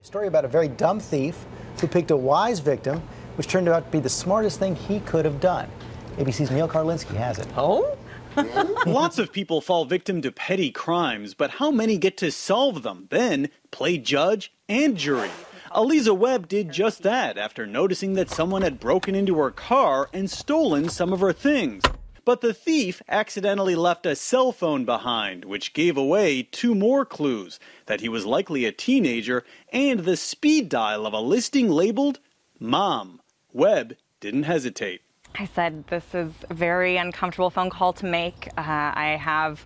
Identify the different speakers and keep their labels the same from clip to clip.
Speaker 1: Story about a very dumb thief who picked a wise victim, which turned out to be the smartest thing he could have done. ABC's Neil Karlinski has it.
Speaker 2: Oh?
Speaker 3: Lots of people fall victim to petty crimes, but how many get to solve them, then play judge and jury? Eliza Webb did just that after noticing that someone had broken into her car and stolen some of her things. But the thief accidentally left a cell phone behind, which gave away two more clues: that he was likely a teenager and the speed dial of a listing labeled Mom. Webb didn't hesitate.
Speaker 4: I said, this is a very uncomfortable phone call to make. I have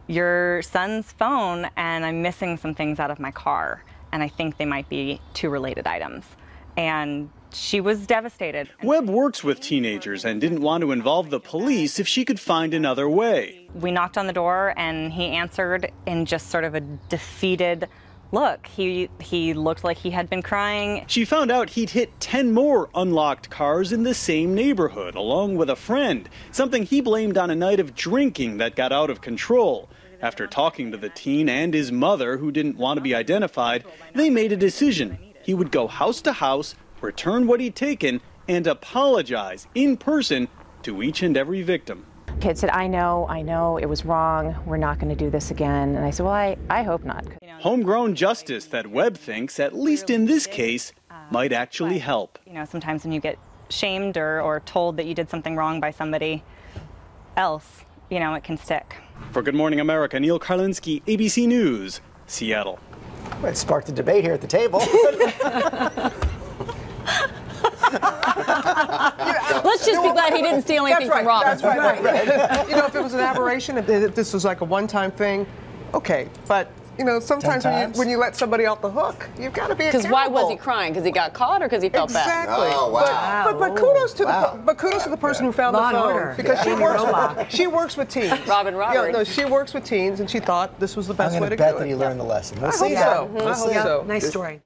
Speaker 4: your son's phone and I'm missing some things out of my car. And I think they might be two related items. And she was devastated.
Speaker 3: Webb works with teenagers and didn't want to involve the police if she could find another way.
Speaker 4: We knocked on the door and he answered in just sort of a defeated look. He looked like he had been crying.
Speaker 3: She found out he'd hit 10 more unlocked cars in the same neighborhood, along with a friend, something he blamed on a night of drinking that got out of control. After talking to the teen and his mother, who didn't want to be identified, they made a decision. He would go house to house, return what he'd taken, and apologize in person to each and every victim.
Speaker 5: Kid said, I know, it was wrong. We're not going to do this again. And I said, well, I hope not.
Speaker 3: Homegrown justice that Webb thinks, at least in this case, might actually help.
Speaker 4: You know, sometimes when you get shamed or told that you did something wrong by somebody else, you know, it can stick.
Speaker 3: For Good Morning America, Neil Karlinski, ABC News, Seattle.
Speaker 1: Well, it sparked a debate here at the table.
Speaker 2: Let's just be glad he didn't steal anything from Robin.
Speaker 6: That's right. You know, if it was an aberration, if this was like a one-time thing, okay. But, you know, sometimes when you let somebody off the hook, you've got to be accountable.
Speaker 2: Because why was he crying? Because he got caught or because he felt bad?
Speaker 6: Exactly.
Speaker 7: Oh, wow.
Speaker 6: But kudos to the person who found the phone. Because she works with teens.
Speaker 2: Robin Roberts.
Speaker 6: Yeah, no, she works with teens, and she thought this was the best way to do it.
Speaker 1: I'm going to bet that he learned the lesson. We'll see.
Speaker 6: I hope so.
Speaker 1: Nice
Speaker 6: So.
Speaker 5: Nice story.